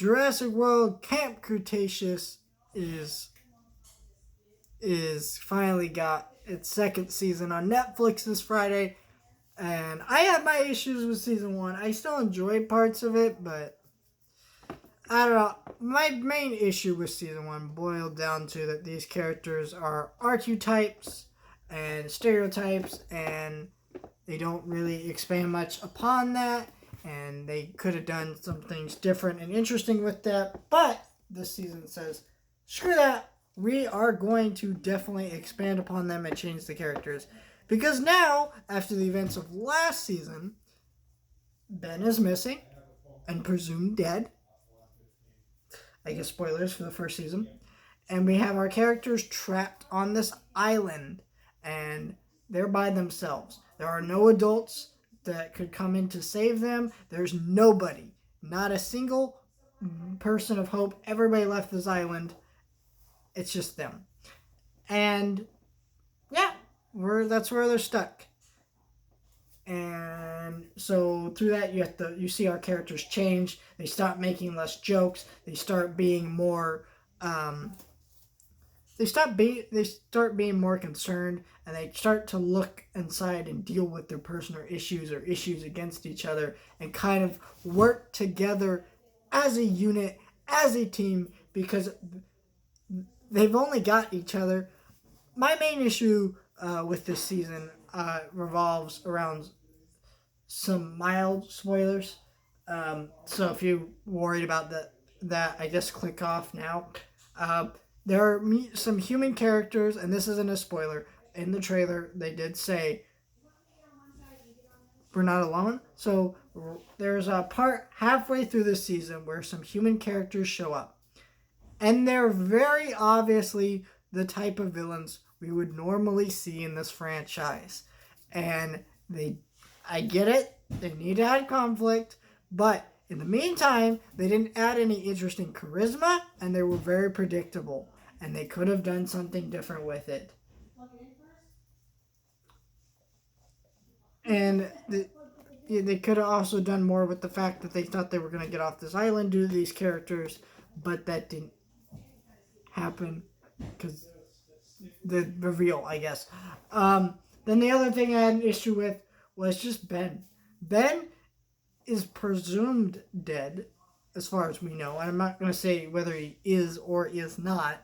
Jurassic World Camp Cretaceous is finally got its second season on Netflix this Friday. And I had my issues with season one. I still enjoyed parts of it, but I don't know. My main issue with season one boiled down to that these characters are archetypes and stereotypes, and they don't really expand much upon that. And they could have done some things different and interesting with that. But this season says, screw that. We are going to definitely expand upon them and change the characters. Because now, after the events of last season, Ben is missing and presumed dead. I guess spoilers for the first season. And we have our characters trapped on this island, and they're by themselves. There are no adults that could come in to save them. There's nobody. Not a single person of hope. Everybody left this island. It's just them. And yeah, that's where they're stuck. And so through that you see our characters change. They stop making less jokes. They start being more they start being more concerned, and they start to look inside and deal with their personal issues or issues against each other, and kind of work together as a unit, as a team, because they've only got each other. My main issue with this season revolves around some mild spoilers. So if you're worried about that, I guess click off now. There are some human characters, and this isn't a spoiler. In the trailer, they did say we're not alone. So there's a part halfway through the season where some human characters show up. And they're very obviously the type of villains we would normally see in this franchise. And I get it, they need to add conflict, but in the meantime, they didn't add any interesting charisma, and they were very predictable. And they could have done something different with it. And they could have also done more with the fact that they thought they were going to get off this island due to these characters, but that didn't happen because the reveal, I guess. Then the other thing I had an issue with was just Ben. Ben is presumed dead, as far as we know. And I'm not going to say whether he is or is not.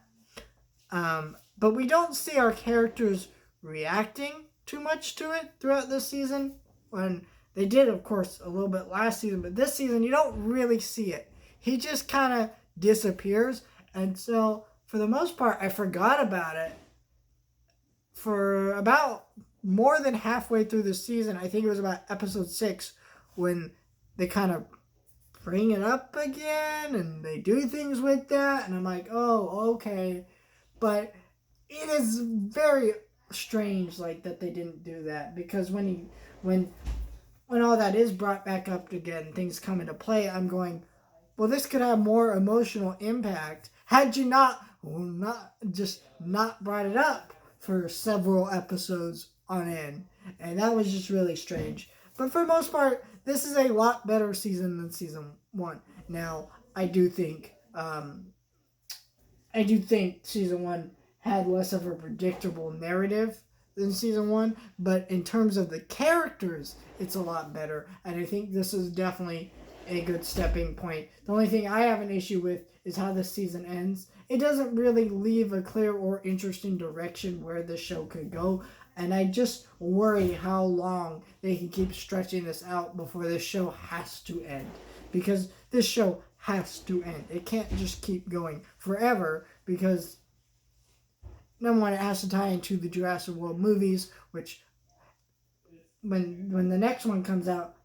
But we don't see our characters reacting too much to it throughout this season. When they did, of course, a little bit last season. But this season, you don't really see it. He just kind of disappears. And so, for the most part, I forgot about it. For about more than halfway through the season, I think it was about episode 6, when they kind of bring it up again and they do things with that, and I'm like, oh, okay. But it is very strange, like, that they didn't do that, because when all that is brought back up again, things come into play, I'm going, well, this could have more emotional impact had you not brought it up for several episodes on end. And that was just really strange. But for the most part, this is a lot better season than season 1. Now, I do think season 1 had less of a predictable narrative than season 1, but in terms of the characters, it's a lot better. And I think this is definitely a good stepping point. The only thing I have an issue with is how this season ends. It doesn't really leave a clear or interesting direction where the show could go. And I just worry how long they can keep stretching this out before this show has to end. Because this show has to end. It can't just keep going forever, because number one, it has to tie into the Jurassic World movies, which when the next one comes out,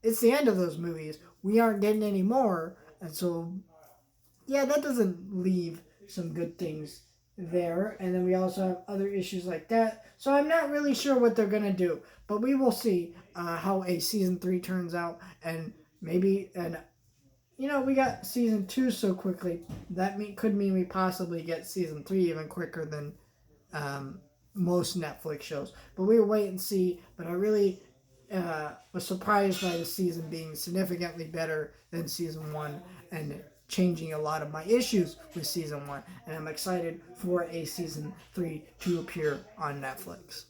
it's the end of those movies. We aren't getting any more. And so, yeah, that doesn't leave some good things there. And then we also have other issues like that. So I'm not really sure what they're going to do. But we will see how a season 3 turns out. And maybe, we got season 2 so quickly. That could mean we possibly get season 3 even quicker than most Netflix shows. But we'll wait and see. But I really was surprised by the season being significantly better than season 1. And changing a lot of my issues with season 1, and I'm excited for a season 3 to appear on Netflix.